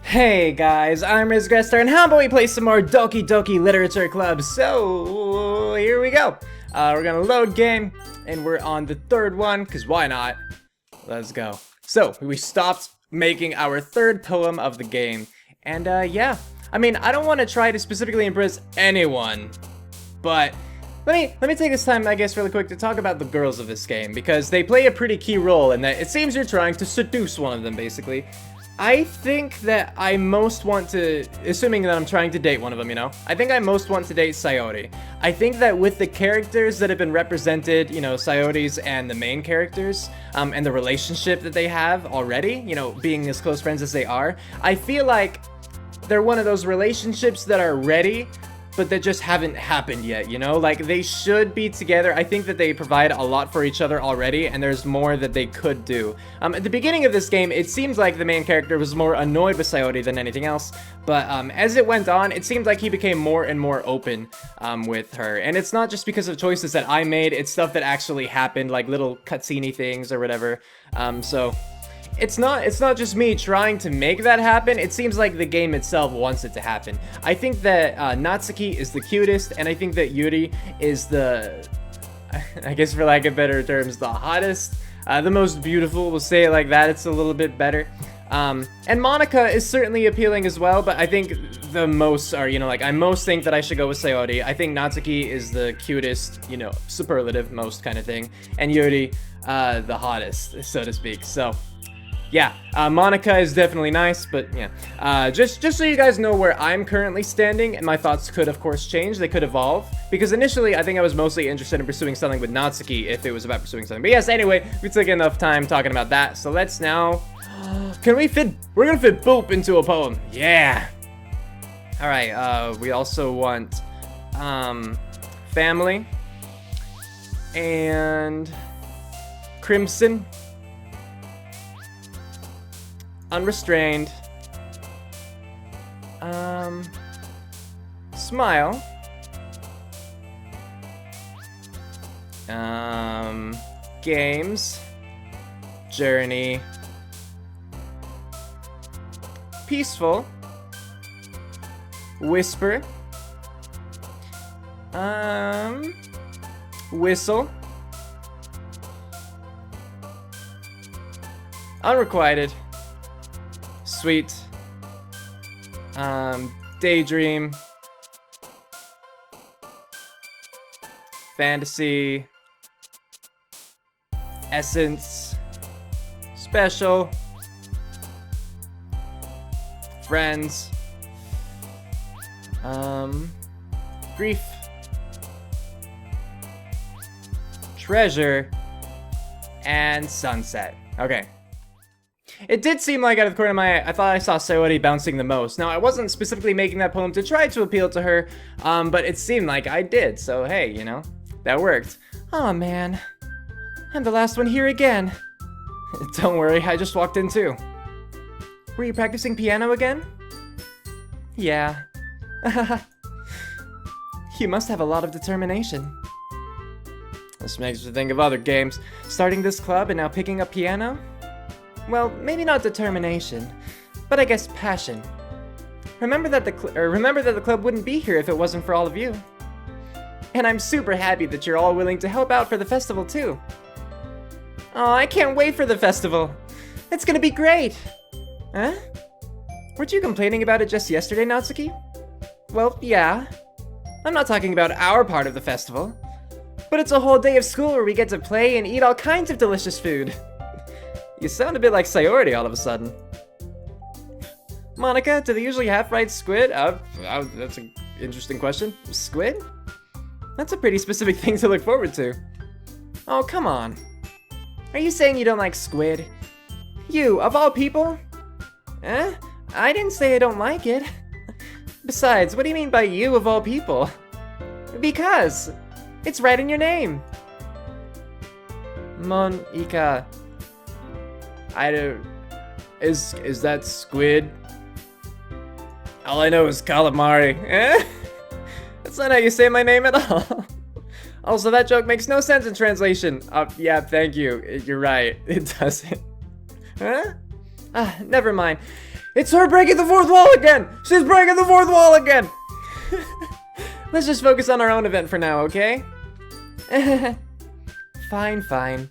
Hey guys, I'm Grestar, and how about we play some more Doki Doki Literature Club? So, here we go. We're gonna load game, and we're on the third one, because why not? Let's go. So, we stopped making our third poem of the game, and yeah. I mean, I don't want to try to specifically impress anyone, but let me take this time, I guess, really quick to talk about the girls of this game, because they play a pretty key role in that it seems you're trying to seduce one of them, basically. I think that I most want to, assuming that I'm trying to date one of them, you know, I think I most want to date Sayori. I think that with the characters that have been represented, you know, Sayori's and the main characters, and the relationship that they have already, you know, being as close friends as they are, I feel like they're one of those relationships that are ready, but that just haven't happened yet, you know? Like, they should be together. I think that they provide a lot for each other already, and there's more that they could do. At the beginning of this game, it seems like the main character was more annoyed with Sayori than anything else, but as it went on, it seemed like he became more and more open with her. And it's not just because of choices that I made, it's stuff that actually happened, like little cutscene things or whatever. So it's not just me trying to make that happen. It seems like the game itself wants it to happen. I think that Natsuki is the cutest, and I think that Yuri is the, I guess for lack of better terms, the hottest, the most beautiful. We'll say it like that. It's a little bit better. And Monica is certainly appealing as well, but I think the most are, you know, like I most think that I should go with Sayori. I think Natsuki is the cutest, you know, superlative most kind of thing, and Yuri, the hottest, so to speak. So yeah, Monica is definitely nice, but yeah. Just so you guys know where I'm currently standing, and my thoughts could, of course, change. They could evolve, because initially, I think I was mostly interested in pursuing something with Natsuki if it was about pursuing something. But yes, anyway, we took enough time talking about that, so let's now... we're gonna fit Boop into a poem. Yeah! Alright, we also want, family, and Crimson, unrestrained, smile, games, journey, peaceful, whisper, whistle, unrequited, sweet, daydream, fantasy, essence, special, friends, grief, treasure, and sunset. Okay. It did seem like out of the corner of my eye, I thought I saw Sayori bouncing the most. Now, I wasn't specifically making that poem to try to appeal to her, but it seemed like I did, so hey, you know, that worked. Aw, man. I'm the last one here again. Don't worry, I just walked in too. Were you practicing piano again? Yeah. You must have a lot of determination. This makes me think of other games. Starting this club and now picking up piano? Well, maybe not determination, but I guess passion. Remember that the club wouldn't be here if it wasn't for all of you. And I'm super happy that you're all willing to help out for the festival too. Oh, I can't wait for the festival. It's gonna be great. Huh? Weren't you complaining about it just yesterday, Natsuki? Well, yeah. I'm not talking about our part of the festival, but it's a whole day of school where we get to play and eat all kinds of delicious food. You sound a bit like Sayori all of a sudden. Monica, do they usually have fried squid? That's an interesting question. Squid? That's a pretty specific thing to look forward to. Oh, come on. Are you saying you don't like squid? You, of all people? Eh? I didn't say I don't like it. Besides, what do you mean by you, of all people? Because it's right in your name. Monica. I don't... Is that squid? All I know is calamari. Eh? That's not how you say my name at all. Also, that joke makes no sense in translation. Yeah, thank you. You're right. It doesn't. Huh? Never mind. It's her breaking the fourth wall again! She's breaking the fourth wall again! Let's just focus on our own event for now, okay? Fine, fine.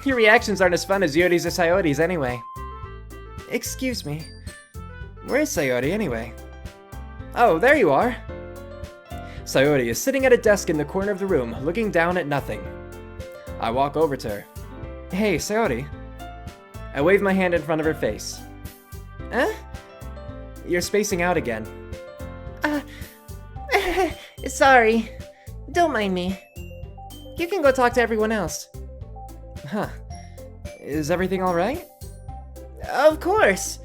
Your reactions aren't as fun as Yuri's or Sayori's anyway. Excuse me. Where's Sayori anyway? Oh, there you are. Sayori is sitting at a desk in the corner of the room, looking down at nothing. I walk over to her. Hey, Sayori. I wave my hand in front of her face. You're spacing out again. Sorry. Don't mind me. You can go talk to everyone else. Huh. Is everything alright? Of course.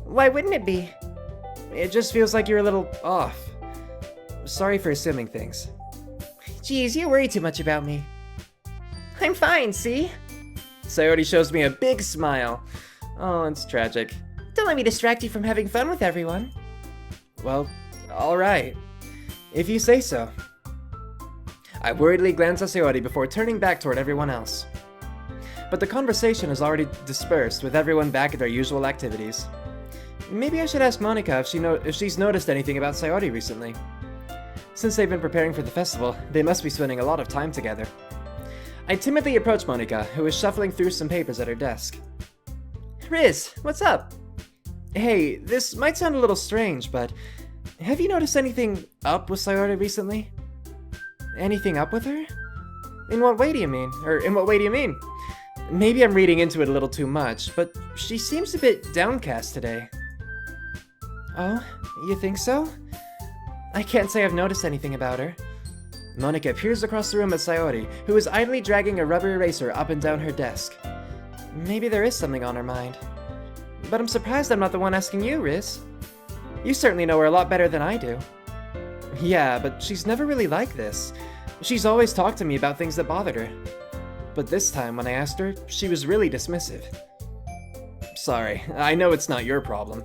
Why wouldn't it be? It just feels like you're a little off. Sorry for assuming things. Geez, you worry too much about me. I'm fine, see? Sayori shows me a big smile. Oh, it's tragic. Don't let me distract you from having fun with everyone. Well, alright. If you say so. I worriedly glance at Sayori before turning back toward everyone else. But the conversation is already dispersed, with everyone back at their usual activities. Maybe I should ask Monika if she's noticed anything about Sayori recently. Since they've been preparing for the festival, they must be spending a lot of time together. I timidly approach Monika, who is shuffling through some papers at her desk. Riz, what's up? Hey, this might sound a little strange, but have you noticed anything up with Sayori recently? Anything up with her? In what way do you mean? Or in what way do you mean? Maybe I'm reading into it a little too much, but she seems a bit downcast today. Oh, you think so? I can't say I've noticed anything about her. Monika peers across the room at Sayori, who is idly dragging a rubber eraser up and down her desk. Maybe there is something on her mind. But I'm surprised I'm not the one asking you, Riz. You certainly know her a lot better than I do. Yeah, but she's never really like this. She's always talked to me about things that bothered her. But this time, when I asked her, she was really dismissive. Sorry, I know it's not your problem.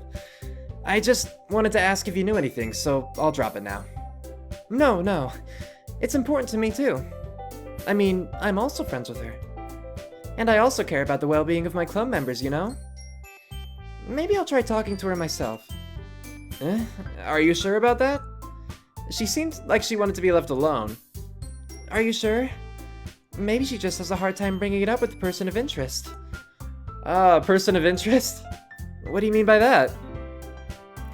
I just wanted to ask if you knew anything, so I'll drop it now. No. It's important to me too. I mean, I'm also friends with her. And I also care about the well-being of my club members, you know? Maybe I'll try talking to her myself. Are you sure about that? She seemed like she wanted to be left alone. Are you sure? Maybe she just has a hard time bringing it up with a person of interest. Person of interest? What do you mean by that?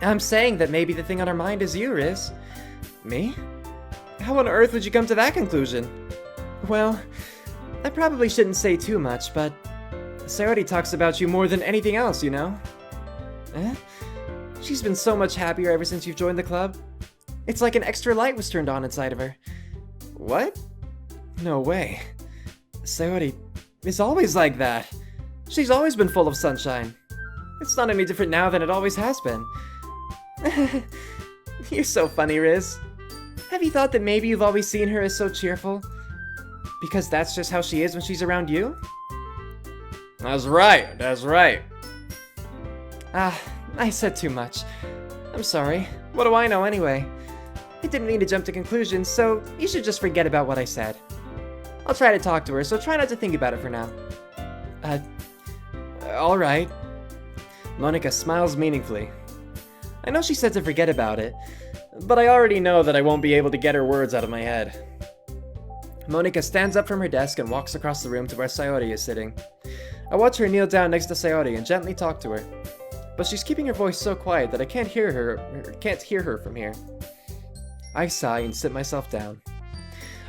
I'm saying that maybe the thing on her mind is you, Riz. Me? How on earth would you come to that conclusion? Well, I probably shouldn't say too much, but Sayori talks about you more than anything else, you know? She's been so much happier ever since you've joined the club. It's like an extra light was turned on inside of her. What? No way. Sayori is always like that. She's always been full of sunshine. It's not any different now than it always has been. You're so funny, Riz. Have you thought that maybe you've always seen her as so cheerful? Because that's just how she is when she's around you? That's right. I said too much. I'm sorry. What do I know anyway? I didn't mean to jump to conclusions, so you should just forget about what I said. I'll try to talk to her, so try not to think about it for now. Alright. Monika smiles meaningfully. I know she said to forget about it, but I already know that I won't be able to get her words out of my head. Monika stands up from her desk and walks across the room to where Sayori is sitting. I watch her kneel down next to Sayori and gently talk to her, but she's keeping her voice so quiet that I can't hear her from here. I sigh and sit myself down.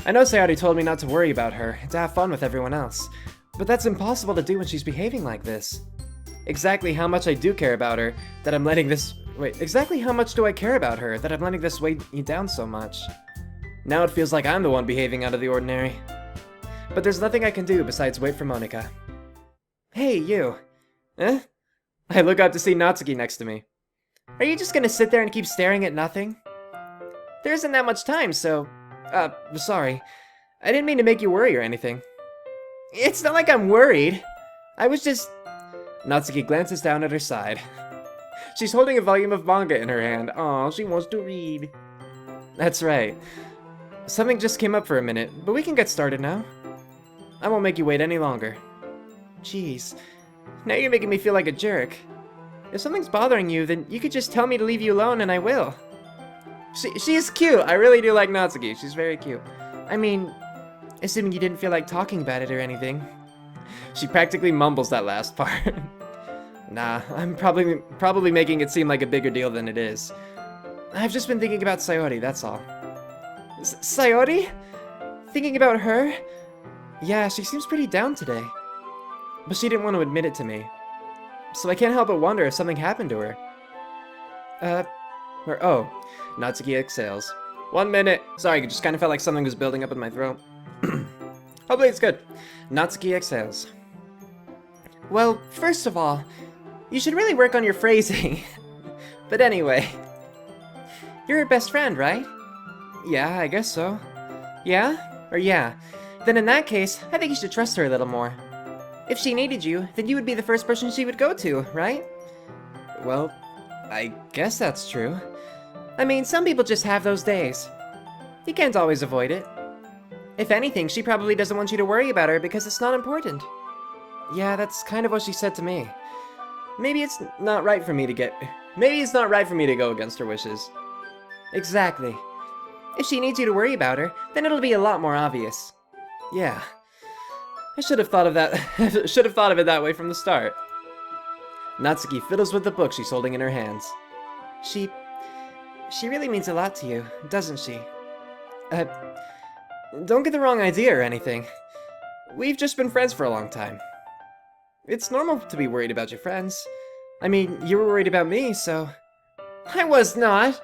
I know Sayori told me not to worry about her and to have fun with everyone else, but that's impossible to do when she's behaving like this. Exactly how much I do care about her that I'm letting this... exactly how much do I care about her that I'm letting this weigh me down so much? Now it feels like I'm the one behaving out of the ordinary. But there's nothing I can do besides wait for Monika. Hey, you. I look up to see Natsuki next to me. Are you just gonna sit there and keep staring at nothing? There isn't that much time, so... sorry. I didn't mean to make you worry or anything. It's not like I'm worried. I was just... Natsuki glances down at her side. She's holding a volume of manga in her hand. Aw, she wants to read. That's right. Something just came up for a minute, but we can get started now. I won't make you wait any longer. Jeez. Now you're making me feel like a jerk. If something's bothering you, then you could just tell me to leave you alone and I will. She is cute. I really do like Natsuki. She's very cute. I mean, assuming you didn't feel like talking about it or anything. She practically mumbles that last part. Nah, I'm probably making it seem like a bigger deal than it is. I've just been thinking about Sayori, that's all. Sayori? Thinking about her? Yeah, she seems pretty down today. But she didn't want to admit it to me. So I can't help but wonder if something happened to her. Oh, Natsuki exhales. 1 minute. Sorry, it just kind of felt like something was building up in my throat. Hopefully it's good. Natsuki exhales. Well, first of all, you should really work on your phrasing. But anyway, you're her best friend, right? Yeah, I guess so. Yeah? Or yeah. Then in that case, I think you should trust her a little more. If she needed you, then you would be the first person she would go to, right? Well, I guess that's true. I mean, some people just have those days. You can't always avoid it. If anything, she probably doesn't want you to worry about her because it's not important. Yeah, that's kind of what she said to me. Maybe it's not right for me to go against her wishes. Exactly. If she needs you to worry about her, then it'll be a lot more obvious. Yeah. I should have thought of that. Should have thought of it that way from the start. Natsuki fiddles with the book she's holding in her hands. She really means a lot to you, doesn't she? Don't get the wrong idea or anything. We've just been friends for a long time. It's normal to be worried about your friends. I mean, you were worried about me, so... I was not!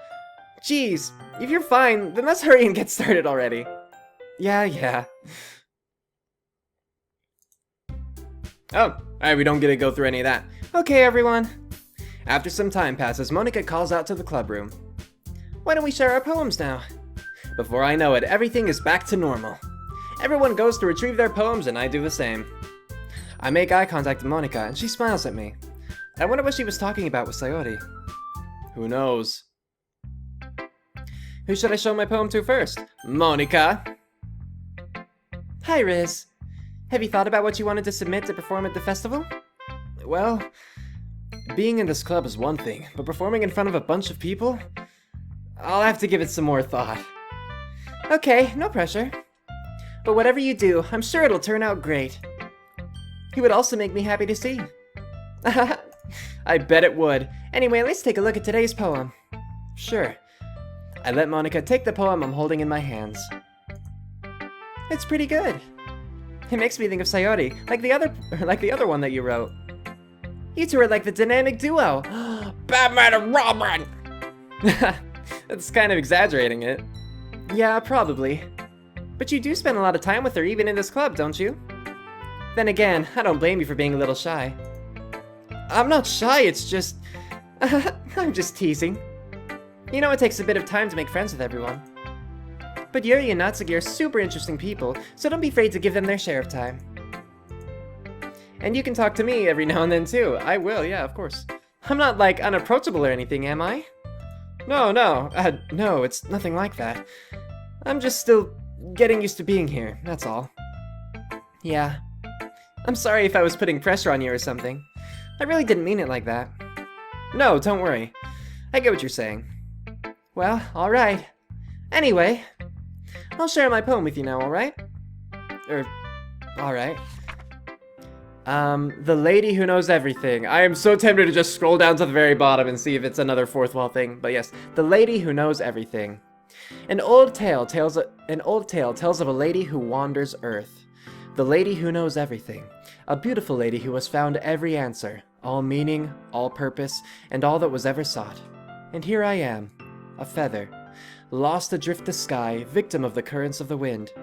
Jeez, if you're fine, then let's hurry and get started already. Yeah. Oh, alright, we don't get to go through any of that. Okay, everyone. After some time passes, Monika calls out to the club room. Why don't we share our poems now? Before I know it, everything is back to normal. Everyone goes to retrieve their poems, and I do the same. I make eye contact with Monika, and she smiles at me. I wonder what she was talking about with Sayori. Who knows? Who should I show my poem to first? Monika! Hi, Riz. Have you thought about what you wanted to submit to perform at the festival? Well, being in this club is one thing, but performing in front of a bunch of people? I'll have to give it some more thought. Okay, no pressure. But whatever you do, I'm sure it'll turn out great. It would also make me happy to see. I bet it would. Anyway, let's take a look at today's poem. Sure. I let Monika take the poem I'm holding in my hands. It's pretty good. It makes me think of Sayori, like the other one that you wrote. You two are like the dynamic duo. Batman and Robin! That's kind of exaggerating it. Yeah, probably. But you do spend a lot of time with her even in this club, don't you? Then again, I don't blame you for being a little shy. I'm not shy, it's just... I'm just teasing. You know it takes a bit of time to make friends with everyone. But Yuri and Natsuki are super interesting people, so don't be afraid to give them their share of time. And you can talk to me every now and then too. I will, yeah, of course. I'm not, like, unapproachable or anything, am I? No, it's nothing like that. I'm just still getting used to being here, that's all. Yeah. I'm sorry if I was putting pressure on you or something. I really didn't mean it like that. No, don't worry. I get what you're saying. Well, alright. Anyway, I'll share my poem with you now, alright? Alright. The Lady Who Knows Everything. I am so tempted to just scroll down to the very bottom and see if it's another fourth wall thing, but yes. The Lady Who Knows Everything. An old tale tells of a lady who wanders Earth. The lady who knows everything. A beautiful lady who has found every answer, all meaning, all purpose, and all that was ever sought. And here I am, a feather, lost adrift the sky, victim of the currents of the wind.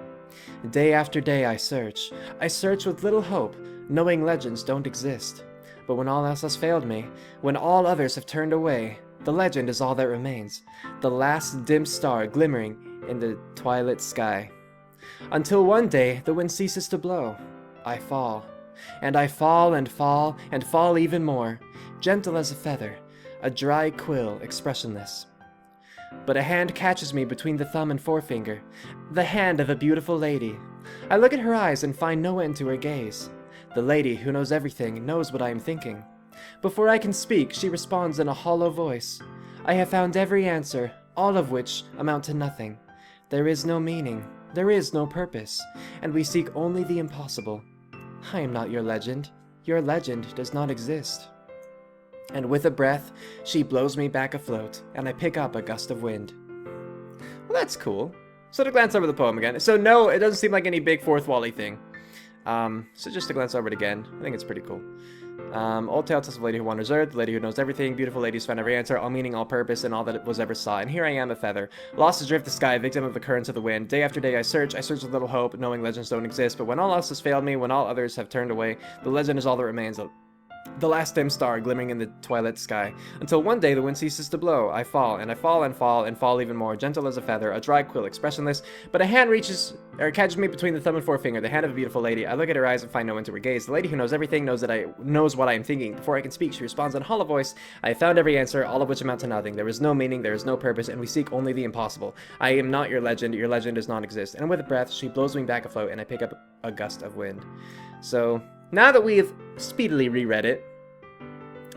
Day after day I search with little hope, knowing legends don't exist. But when all else has failed me, when all others have turned away, the legend is all that remains, the last dim star glimmering in the twilit sky. Until one day the wind ceases to blow, I fall. And I fall and fall and fall even more, gentle as a feather, a dry quill, expressionless. But a hand catches me between the thumb and forefinger, the hand of a beautiful lady. I look at her eyes and find no end to her gaze. The lady who knows everything knows what I am thinking. Before I can speak, she responds in a hollow voice. I have found every answer, all of which amount to nothing. There is no meaning, there is no purpose, and we seek only the impossible. I am not your legend. Your legend does not exist. And with a breath, she blows me back afloat, and I pick up a gust of wind. Well, that's cool. So to glance over the poem again. So no, it doesn't seem like any big fourth wall-y thing. So just to glance over it again, I think it's pretty cool. Old tale tells of a lady who wanders earth, the lady who knows everything, beautiful ladies find every answer, all meaning, all purpose, and all that it was ever saw. And here I am, a feather, lost adrift the sky, victim of the currents of the wind. Day after day I search with little hope, knowing legends don't exist. But when all else has failed me, when all others have turned away, the legend is all that remains. The last dim star glimmering in the twilight sky. Until one day the wind ceases to blow. I fall, and I fall, and fall, and fall even more, gentle as a feather, a dry quill, expressionless. But a hand reaches, or catches me between the thumb and forefinger, the hand of a beautiful lady. I look at her eyes and find no one to her gaze. The lady who knows everything knows what I am thinking. Before I can speak, she responds in a hollow voice. I have found every answer, all of which amount to nothing. There is no meaning, there is no purpose, and we seek only the impossible. I am not your legend does not exist. And with a breath, she blows me back afloat, and I pick up a gust of wind. So, now that we've speedily reread it,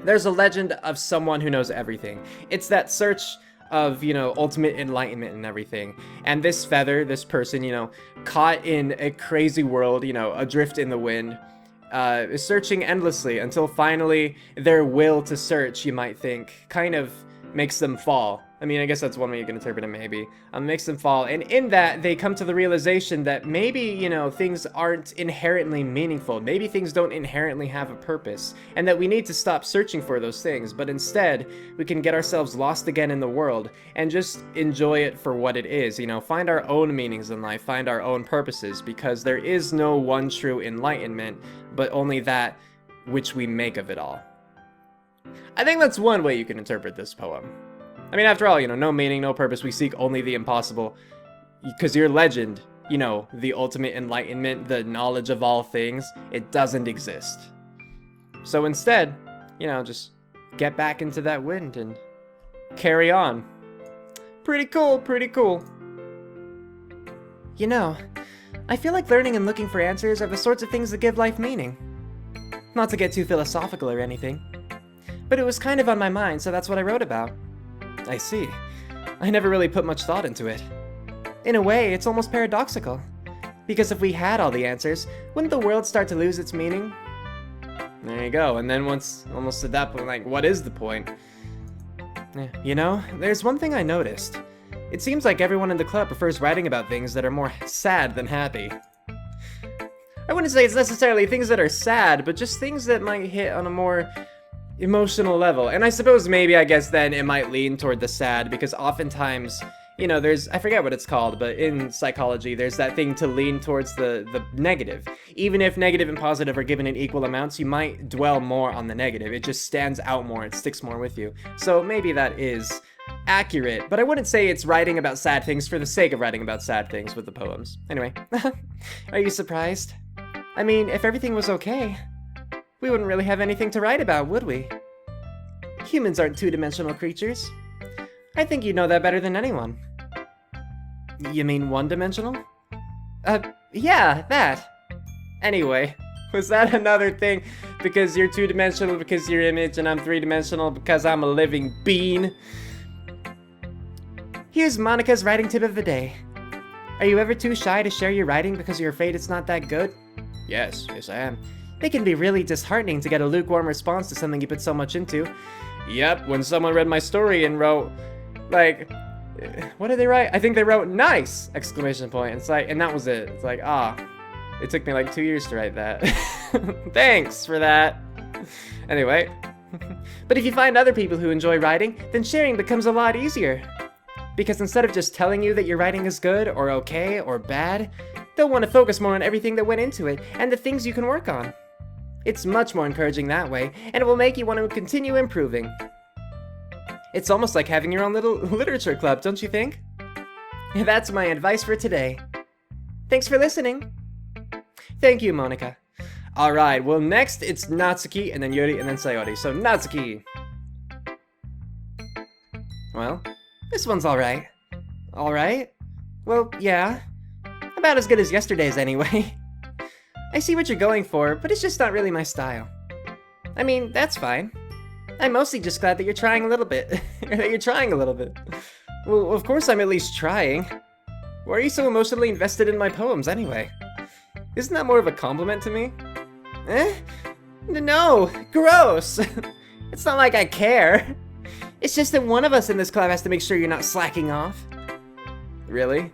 there's a legend of someone who knows everything. It's that search of, ultimate enlightenment and everything. And this feather, this person, caught in a crazy world, adrift in the wind, is searching endlessly until finally their will to search, you might think, kind of makes them fall. I mean, I guess that's one way you can interpret it, maybe. Makes them fall. And in that, they come to the realization that maybe, things aren't inherently meaningful. Maybe things don't inherently have a purpose. And that we need to stop searching for those things. But instead, we can get ourselves lost again in the world and just enjoy it for what it is. Find our own meanings in life, find our own purposes. Because there is no one true enlightenment, but only that which we make of it all. I think that's one way you can interpret this poem. I mean, after all, no meaning, no purpose, we seek only the impossible. Because your legend, the ultimate enlightenment, the knowledge of all things, it doesn't exist. So instead, just get back into that wind and carry on. Pretty cool, pretty cool. I feel like learning and looking for answers are the sorts of things that give life meaning. Not to get too philosophical or anything, but it was kind of on my mind, so that's what I wrote about. I see. I never really put much thought into it. In a way, it's almost paradoxical. Because if we had all the answers, wouldn't the world start to lose its meaning? There you go, and then once, almost at that point, what is the point? There's one thing I noticed. It seems like everyone in the club prefers writing about things that are more sad than happy. I wouldn't say it's necessarily things that are sad, but just things that might hit on a more emotional level. And I suppose maybe, I guess then it might lean toward the sad, because oftentimes, there's, I forget what it's called, but in psychology, there's that thing to lean towards the negative. Even if negative and positive are given in equal amounts, you might dwell more on the negative. It just stands out more, it sticks more with you. So maybe that is accurate, but I wouldn't say it's writing about sad things for the sake of writing about sad things with the poems. Anyway. Are you surprised? I mean, if everything was okay, we wouldn't really have anything to write about, would we? Humans aren't two-dimensional creatures. I think you know that better than anyone. You mean one-dimensional? Yeah, that. Anyway, was that another thing? Because you're two-dimensional because you're image, and I'm three-dimensional because I'm a living bean? Here's Monica's writing tip of the day. Are you ever too shy to share your writing because you're afraid it's not that good? Yes I am. It can be really disheartening to get a lukewarm response to something you put so much into. Yep, when someone read my story and wrote, what did they write? I think they wrote, "nice!" exclamation point. It's and that was it. It's it took me 2 years to write that. Thanks for that. Anyway. But if you find other people who enjoy writing, then sharing becomes a lot easier. Because instead of just telling you that your writing is good, or okay, or bad, they'll want to focus more on everything that went into it, and the things you can work on. It's much more encouraging that way, and it will make you want to continue improving. It's almost like having your own little literature club, don't you think? That's my advice for today. Thanks for listening. Thank you, Monica. Alright, well next it's Natsuki, and then Yuri, and then Sayori. So Natsuki. Well, this one's alright. Alright? Well, yeah. About as good as yesterday's anyway. I see what you're going for, but it's just not really my style. I mean, that's fine. I'm mostly just glad that you're trying a little bit. That you're trying a little bit. Well, of course I'm at least trying. Why are you so emotionally invested in my poems, anyway? Isn't that more of a compliment to me? No, gross! It's not like I care. It's just that one of us in this club has to make sure you're not slacking off. Really?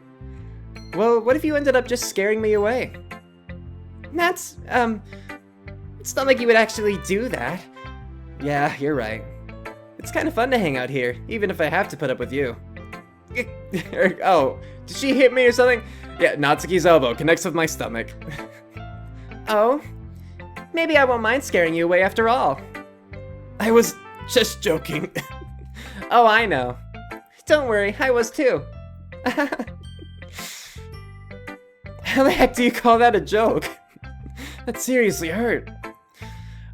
Well, what if you ended up just scaring me away? It's not like you would actually do that. Yeah, you're right. It's kind of fun to hang out here, even if I have to put up with you. Oh, did she hit me or something? Yeah, Natsuki's elbow connects with my stomach. Oh, maybe I won't mind scaring you away after all. I was just joking. Oh, I know. Don't worry, I was too. How the heck do you call that a joke? That seriously hurt.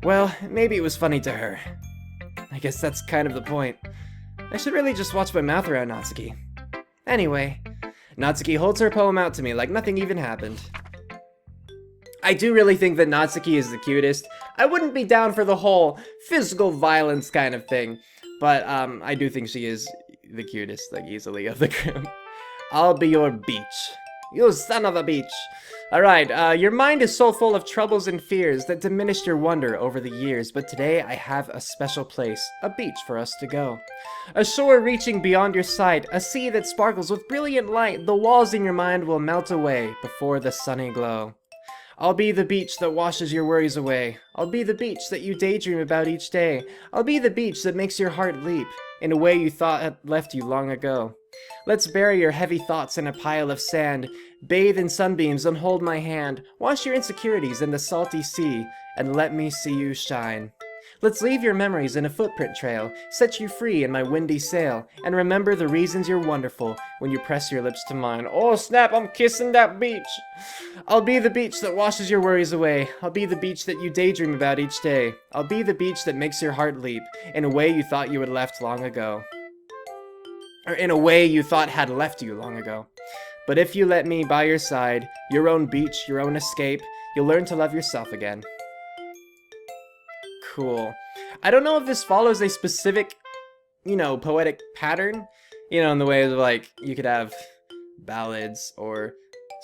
Well, maybe it was funny to her. I guess that's kind of the point. I should really just watch my mouth around Natsuki. Anyway, Natsuki holds her poem out to me like nothing even happened. I do really think that Natsuki is the cutest. I wouldn't be down for the whole physical violence kind of thing, but I do think she is the cutest, like easily, of the group. I'll be your beach. You son of a beach. Alright, your mind is so full of troubles and fears that diminished your wonder over the years, but today I have a special place, a beach for us to go. A shore reaching beyond your sight, a sea that sparkles with brilliant light, the walls in your mind will melt away before the sunny glow. I'll be the beach that washes your worries away. I'll be the beach that you daydream about each day. I'll be the beach that makes your heart leap in a way you thought had left you long ago. Let's bury your heavy thoughts in a pile of sand, bathe in sunbeams and hold my hand, wash your insecurities in the salty sea, and let me see you shine. Let's leave your memories in a footprint trail, set you free in my windy sail, and remember the reasons you're wonderful when you press your lips to mine. Oh snap, I'm kissing that beach! I'll be the beach that washes your worries away. I'll be the beach that you daydream about each day. I'll be the beach that makes your heart leap in a way you thought you had left long ago. Or in a way you thought had left you long ago. But if you let me by your side, your own beach, your own escape, you'll learn to love yourself again. Cool. I don't know if this follows a specific, poetic pattern. In the way of, like, you could have ballads or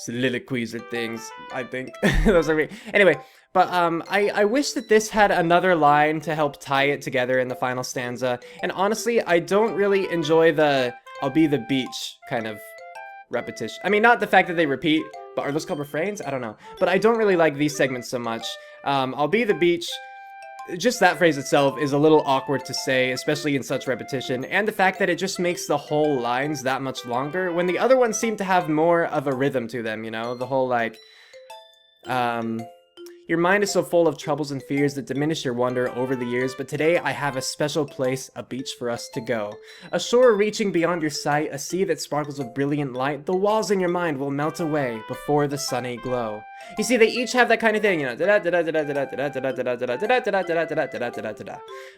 soliloquies or things, I think. Those are me. Anyway, but I wish that this had another line to help tie it together in the final stanza. And honestly, I don't really enjoy the I'll be the beach kind of repetition. I mean, not the fact that they repeat, but are those called refrains? I don't know. But I don't really like these segments so much. I'll be the beach. Just that phrase itself is a little awkward to say, especially in such repetition, and the fact that it just makes the whole lines that much longer, when the other ones seem to have more of a rhythm to them, the whole, like, your mind is so full of troubles and fears that diminish your wonder over the years, but today I have a special place, a beach for us to go. A shore reaching beyond your sight, a sea that sparkles with brilliant light, the walls in your mind will melt away before the sunny glow. You see, they each have that kind of thing,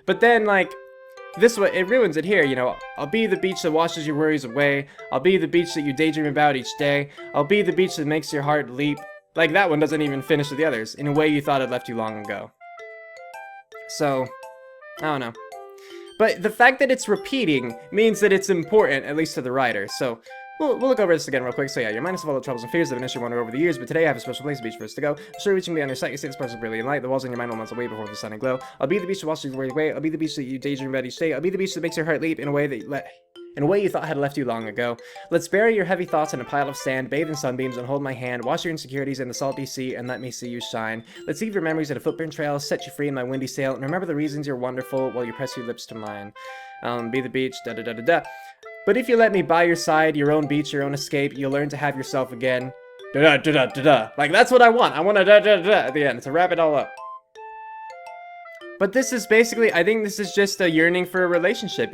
but then, like, this way, it ruins it here, I'll be the beach that washes your worries away, I'll be the beach that you daydream about each day, I'll be the beach that makes your heart leap. Like, that one doesn't even finish with the others, in a way you thought had left you long ago. So, I don't know. But the fact that it's repeating means that it's important, at least to the writer, so we'll look over this again real quick. So yeah, your mind is full of troubles and fears that diminish your wonder over the years, but today I have a special place, a beach for us to go. Sure, reaching beyond your sight, you see the sparks of brilliant light, the walls in your mind will melt away before the sunny glow. I'll be the beach that washes your worries away, I'll be the beach that you daydream about each day, I'll be the beach that makes your heart leap in a way you thought had left you long ago. Let's bury your heavy thoughts in a pile of sand, bathe in sunbeams and hold my hand, wash your insecurities in the salty sea and let me see you shine. Let's leave your memories in a footprint trail, set you free in my windy sail, and remember the reasons you're wonderful while you press your lips to mine. Be the beach, da-da-da-da-da. But if you let me by your side, your own beach, your own escape, you'll learn to have yourself again. Da-da-da-da-da-da. Like, that's what I want. I want a da-da-da-da at the end to wrap it all up. But this is basically, I think this is just a yearning for a relationship,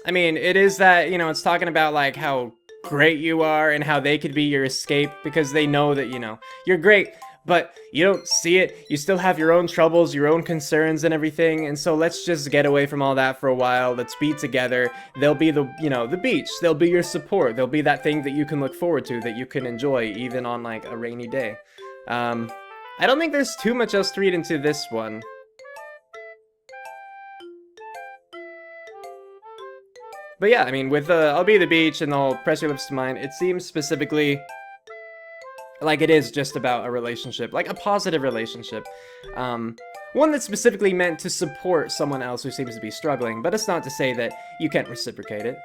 I mean, it is that, it's talking about, like, how great you are and how they could be your escape because they know that, you're great, but you don't see it. You still have your own troubles, your own concerns and everything, and so let's just get away from all that for a while. Let's be together. They'll be the beach. They'll be your support. They'll be that thing that you can look forward to, that you can enjoy even on, like, a rainy day. I don't think there's too much else to read into this one. But yeah, I mean, with I'll be the beach and the whole press your lips to mine, it seems specifically like it is just about a relationship, like a positive relationship. One that's specifically meant to support someone else who seems to be struggling, but it's not to say that you can't reciprocate it.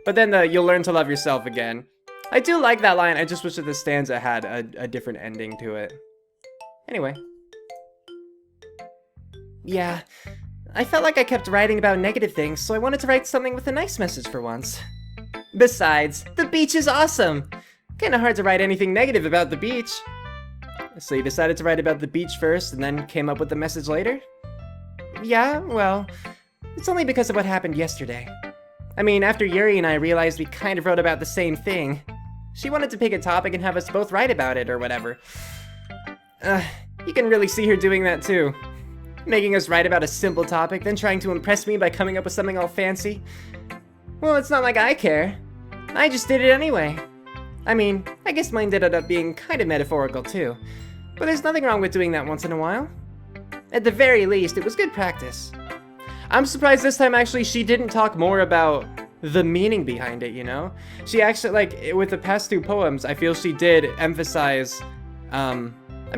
But then you'll learn to love yourself again. I do like that line, I just wish that the stanza had a different ending to it. Anyway. Yeah, I felt like I kept writing about negative things, so I wanted to write something with a nice message for once. Besides, the beach is awesome! Kinda hard to write anything negative about the beach. So you decided to write about the beach first, and then came up with the message later? Yeah, well, it's only because of what happened yesterday. I mean, after Yuri and I realized we kind of wrote about the same thing. She wanted to pick a topic and have us both write about it, or whatever. You can really see her doing that too. Making us write about a simple topic, then trying to impress me by coming up with something all fancy. Well, it's not like I care. I just did it anyway. I mean, I guess mine did end up being kind of metaphorical too. But there's nothing wrong with doing that once in a while. At the very least, it was good practice. I'm surprised this time actually she didn't talk more about the meaning behind it, you know? She actually, like, with the past two poems, I feel she did emphasize,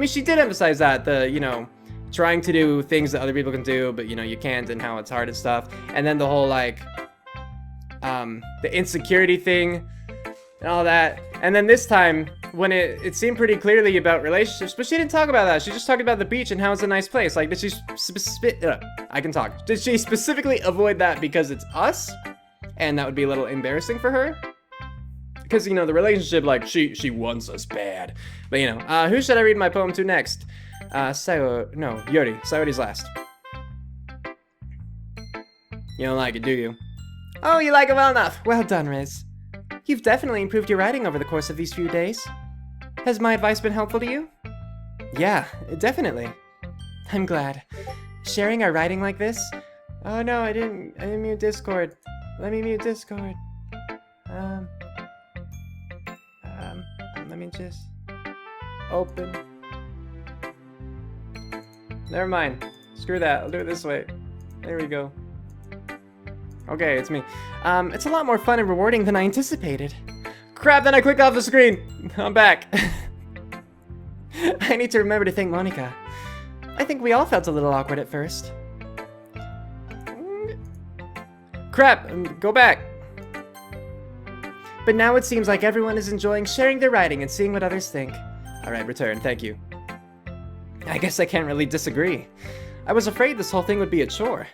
she did emphasize that, you know, trying to do things that other people can do, but, you know, you can't, and how it's hard and stuff. And then the whole, like, the insecurity thing, and all that. And then this time, when it seemed pretty clearly about relationships, but she didn't talk about that. She just talked about the beach and how it's a nice place. Like, did she I can talk. Did she specifically avoid that because it's us? And that would be a little embarrassing for her? Because, you know, the relationship, like, she wants us bad. But, you know, who should I read my poem to next? Yuri. Sayori's last. You don't like it, do you? Oh, you like it well enough. Well done, Riz. You've definitely improved your writing over the course of these few days. Has my advice been helpful to you? Yeah, definitely. I'm glad. Sharing our writing like this? Oh no, I didn't mute Discord. Let me mute Discord. Let me just open. Never mind. Screw that. I'll do it this way. There we go. Okay, it's me. It's a lot more fun and rewarding than I anticipated. Crap, then I clicked off the screen. I'm back. I need to remember to thank Monica. I think we all felt a little awkward at first. Crap, go back. But now it seems like everyone is enjoying sharing their writing and seeing what others think. Alright, return, thank you. I guess I can't really disagree. I was afraid this whole thing would be a chore.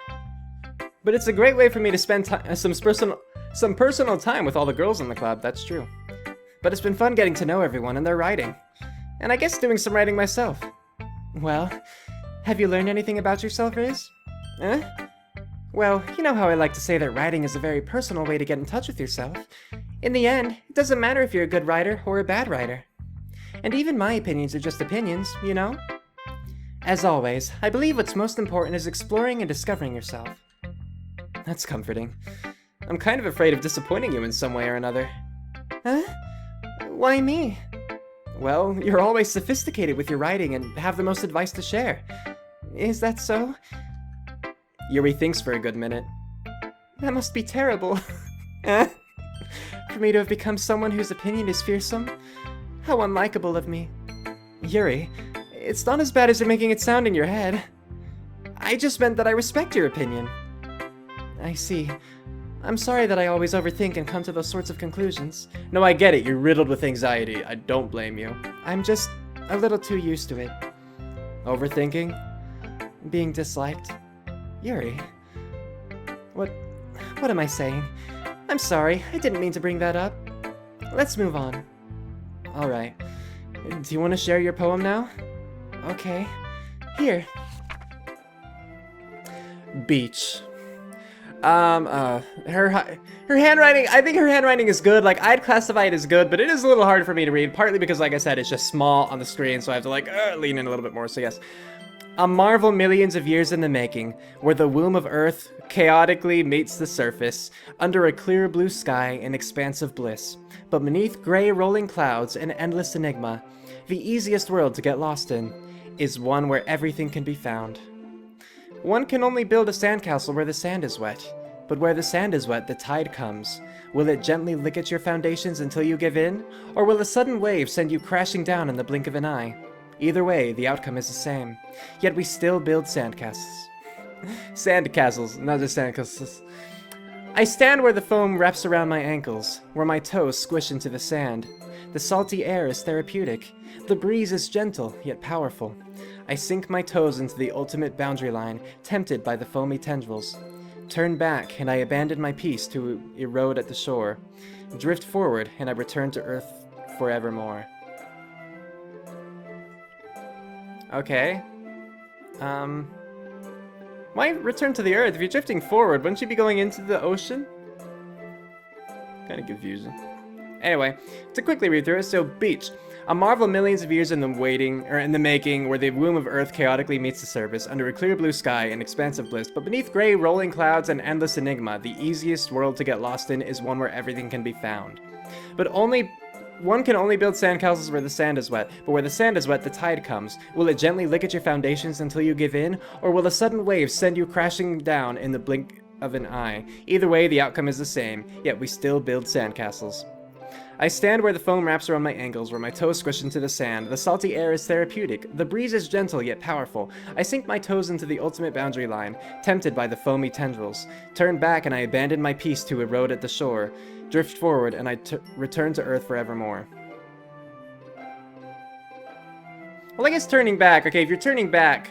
But it's a great way for me to spend some personal time with all the girls in the club, that's true. But it's been fun getting to know everyone and their writing. And I guess doing some writing myself. Well, have you learned anything about yourself, Riz? Well, you know how I like to say that writing is a very personal way to get in touch with yourself. In the end, it doesn't matter if you're a good writer or a bad writer. And even my opinions are just opinions, you know? As always, I believe what's most important is exploring and discovering yourself. That's comforting. I'm kind of afraid of disappointing you in some way or another. Huh? Why me? Well, you're always sophisticated with your writing and have the most advice to share. Is that so? Yuri thinks for a good minute. That must be terrible. For me to have become someone whose opinion is fearsome? How unlikable of me. Yuri, it's not as bad as you're making it sound in your head. I just meant that I respect your opinion. I see. I'm sorry that I always overthink and come to those sorts of conclusions. No, I get it. You're riddled with anxiety. I don't blame you. I'm just a little too used to it. Overthinking? Being disliked? Yuri. What am I saying? I'm sorry. I didn't mean to bring that up. Let's move on. Alright. Do you want to share your poem now? Okay. Here. Beach. Her handwriting, I think her handwriting is good. Like, I'd classify it as good, but it is a little hard for me to read, partly because, like I said, it's just small on the screen, so I have to, like, lean in a little bit more, so yes. A marvel millions of years in the making, where the womb of Earth chaotically meets the surface, under a clear blue sky in expansive bliss, but beneath gray rolling clouds an endless enigma, the easiest world to get lost in. is one where everything can be found. One can only build a sandcastle where the sand is wet, but where the sand is wet, the tide comes. Will it gently lick at your foundations until you give in, or will a sudden wave send you crashing down in the blink of an eye? Either way, the outcome is the same. Yet we still build sandcastles. Sandcastles, not just sandcastles. I stand where the foam wraps around my ankles, where my toes squish into the sand. The salty air is therapeutic. The breeze is gentle, yet powerful. I sink my toes into the ultimate boundary line, tempted by the foamy tendrils. Turn back, and I abandon my peace to erode at the shore. Drift forward, and I return to Earth forevermore. Okay. Why return to the Earth? If you're drifting forward, wouldn't you be going into the ocean? Kind of confusing. Anyway, to quickly read through it, so beach. A marvel millions of years in the making, where the womb of Earth chaotically meets the surface, under a clear blue sky and expansive bliss, but beneath gray rolling clouds and endless enigma, the easiest world to get lost in is one where everything can be found. One can only build sandcastles where the sand is wet, but where the sand is wet, the tide comes. Will it gently lick at your foundations until you give in, or will a sudden wave send you crashing down in the blink of an eye? Either way, the outcome is the same, yet we still build sandcastles. I stand where the foam wraps around my ankles, where my toes squish into the sand. The salty air is therapeutic. The breeze is gentle yet powerful. I sink my toes into the ultimate boundary line, tempted by the foamy tendrils. Turn back and I abandon my peace to erode at the shore. Drift forward and I return to Earth forevermore. Well, I guess turning back. Okay, if you're turning back,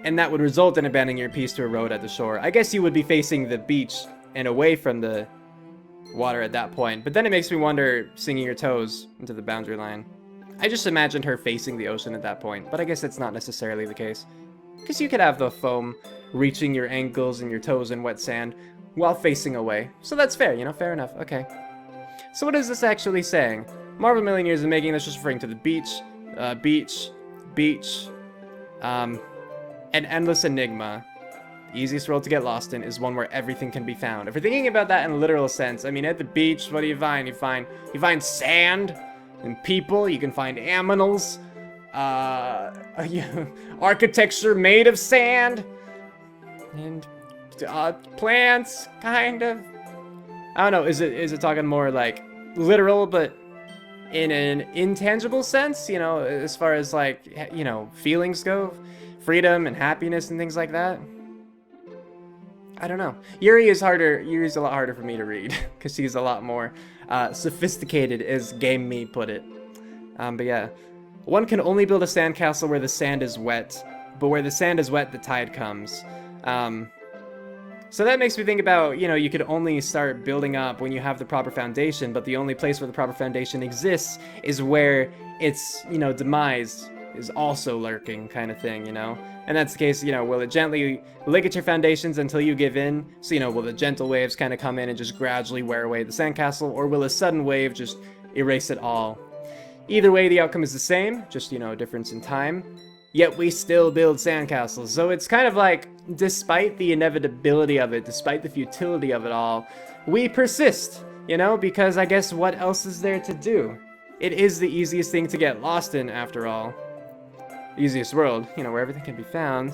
and that would result in abandoning your peace to erode at the shore, I guess you would be facing the beach and away from the water at that point. But then it makes me wonder, sinking your toes into the boundary line. I just imagined her facing the ocean at that point, but I guess that's not necessarily the case. Because you could have the foam reaching your ankles and your toes in wet sand while facing away. So that's fair, you know, fair enough. Okay. So what is this actually saying? Marvel million years in making, that's just referring to the beach, an endless enigma. The easiest world to get lost in is one where everything can be found. If you're thinking about that in a literal sense, I mean, at the beach, what do you find? You find sand and people. You can find aminals, architecture made of sand, and plants, kind of. I don't know. Is it talking more like literal, but in an intangible sense? You know, as far as like, you know, feelings go, freedom and happiness and things like that. I don't know. Yuri's a lot harder for me to read because she's a lot more sophisticated, as Game Me put it. But yeah, one can only build a sandcastle where the sand is wet, but where the sand is wet, the tide comes. So that makes me think about, you know, you could only start building up when you have the proper foundation, but the only place where the proper foundation exists is where its, you know, demise is also lurking, kind of thing, you know? And that's the case, you know, will it gently lick at your foundations until you give in? So, you know, will the gentle waves kind of come in and just gradually wear away the sandcastle, or will a sudden wave just erase it all? Either way, the outcome is the same, just, you know, a difference in time. Yet we still build sandcastles. So it's kind of like, despite the inevitability of it, despite the futility of it all, we persist, you know, because I guess what else is there to do? It is the easiest thing to get lost in, after all. Easiest world, you know, where everything can be found.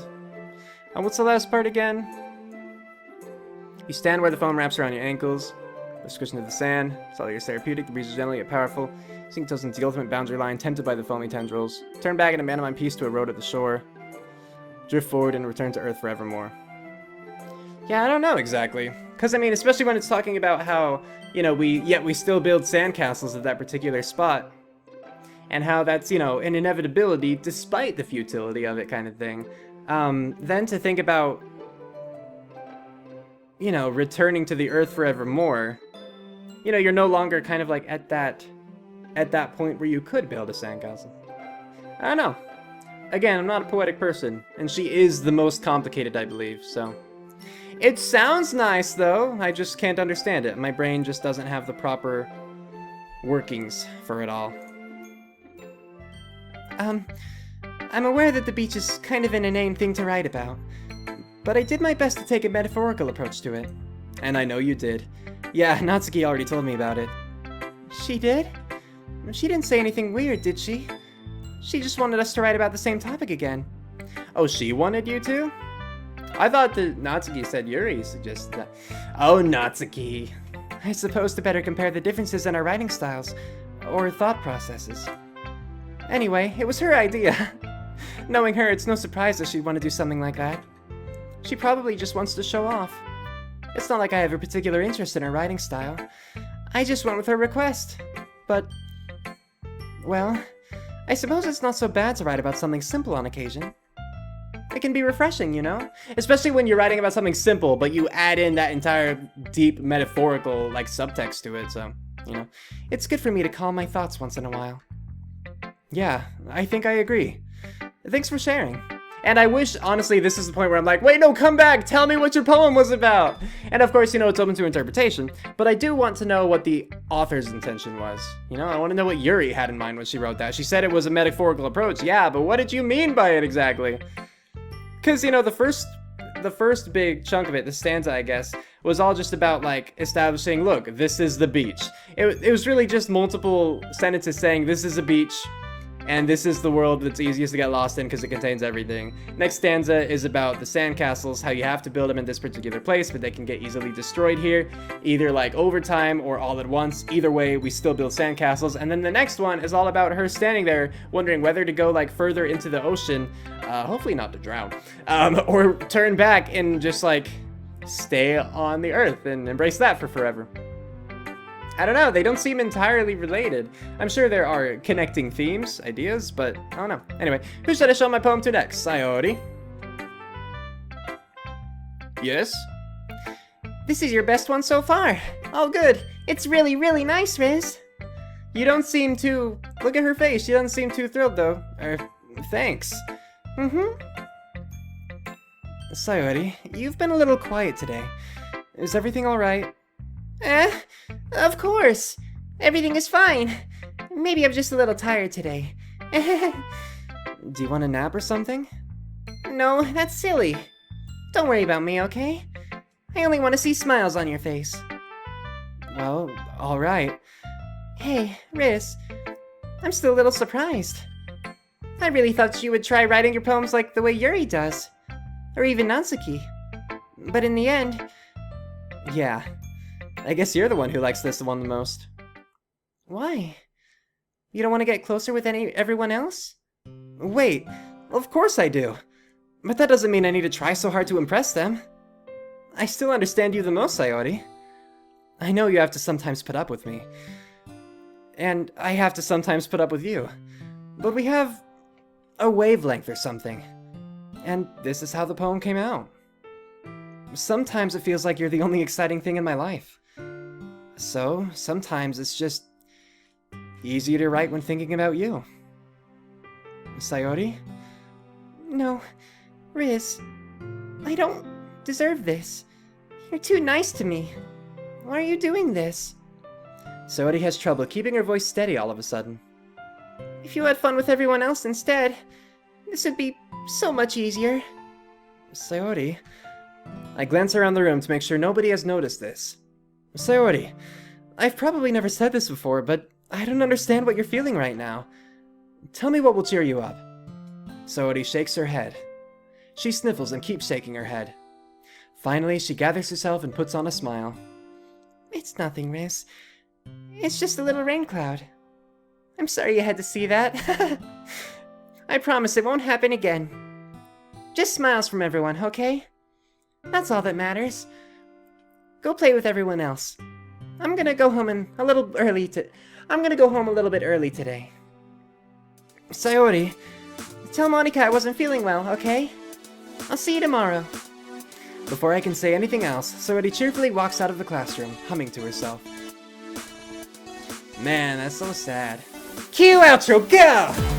And what's the last part again? You stand where the foam wraps around your ankles, the squish into the sand, solid is therapeutic, the breeze is gentle yet powerful, sink toes into the ultimate boundary line, tempted by the foamy tendrils, turn back and abandon my peace to erode at the shore, drift forward and return to Earth forevermore. Yeah, I don't know exactly. Because, I mean, especially when it's talking about how, you know, we still build sandcastles at that particular spot. And how that's, you know, an inevitability despite the futility of it, kind of thing. Then to think about, you know, returning to the Earth forevermore, you know, you're no longer kind of like at that point where you could build a sandcastle. I don't know. Again, I'm not a poetic person, and she is the most complicated, I believe, so. It sounds nice, though. I just can't understand it. My brain just doesn't have the proper workings for it all. I'm aware that the beach is kind of an inane thing to write about, but I did my best to take a metaphorical approach to it. And I know you did. Yeah, Natsuki already told me about it. She did? She didn't say anything weird, did she? She just wanted us to write about the same topic again. Oh, she wanted you to? I thought that Natsuki said Yuri suggested that. Oh, Natsuki. I suppose to better compare the differences in our writing styles, or thought processes. Anyway, it was her idea. Knowing her, it's no surprise that she'd want to do something like that. She probably just wants to show off. It's not like I have a particular interest in her writing style. I just went with her request. But, well, I suppose it's not so bad to write about something simple on occasion. It can be refreshing, you know? Especially when you're writing about something simple, but you add in that entire deep metaphorical, like, subtext to it, so, you know. It's good for me to calm my thoughts once in a while. Yeah, I think I agree. Thanks for sharing. And I wish, honestly, this is the point where I'm like, wait, no, come back, tell me what your poem was about. And of course, you know, it's open to interpretation, but I do want to know what the author's intention was. You know, I want to know what Yuri had in mind when she wrote that. She said it was a metaphorical approach, yeah, but what did you mean by it exactly? Because, you know, the first big chunk of it, the stanza, I guess, was all just about, like, establishing, look, this is the beach. It was really just multiple sentences saying, this is a beach, and this is the world that's easiest to get lost in because it contains everything. Next stanza is about the sandcastles, how you have to build them in this particular place, but they can get easily destroyed here, either like over time or all at once. Either way, we still build sandcastles. And then the next one is all about her standing there wondering whether to go like further into the ocean, hopefully not to drown, or turn back and just like stay on the earth and embrace that for forever. I don't know, they don't seem entirely related. I'm sure there are connecting themes, ideas, but I don't know. Anyway, who should I show my poem to next? Sayori? Yes? This is your best one so far. Oh good, it's really, really nice, Riz. You don't seem too... Look at her face, she doesn't seem too thrilled though. Thanks. Sayori, you've been a little quiet today. Is everything alright? Of course. Everything is fine. Maybe I'm just a little tired today. Do you want a nap or something? No, that's silly. Don't worry about me, okay? I only want to see smiles on your face. Well, alright. Hey, Riz. I'm still a little surprised. I really thought you would try writing your poems like the way Yuri does. Or even Natsuki. But in the end... Yeah. I guess you're the one who likes this one the most. Why? You don't want to get closer with everyone else? Wait, of course I do. But that doesn't mean I need to try so hard to impress them. I still understand you the most, Sayori. I know you have to sometimes put up with me. And I have to sometimes put up with you. But we have a wavelength or something. And this is how the poem came out. Sometimes it feels like you're the only exciting thing in my life. So, sometimes it's just easier to write when thinking about you. Sayori? No, Riz, I don't deserve this. You're too nice to me. Why are you doing this? Sayori has trouble keeping her voice steady all of a sudden. If you had fun with everyone else instead, this would be so much easier. Sayori? I glance around the room to make sure nobody has noticed this. Sayori, I've probably never said this before, but I don't understand what you're feeling right now. Tell me what will cheer you up. Sayori shakes her head. She sniffles and keeps shaking her head. Finally, she gathers herself and puts on a smile. It's nothing, Riz. It's just a little rain cloud. I'm sorry you had to see that. I promise it won't happen again. Just smiles from everyone, okay? That's all that matters. Go play with everyone else. I'm gonna go home a little bit early today. Sayori, tell Monica I wasn't feeling well, okay? I'll see you tomorrow. Before I can say anything else, Sayori cheerfully walks out of the classroom, humming to herself. Man, that's so sad. Cue outro, go!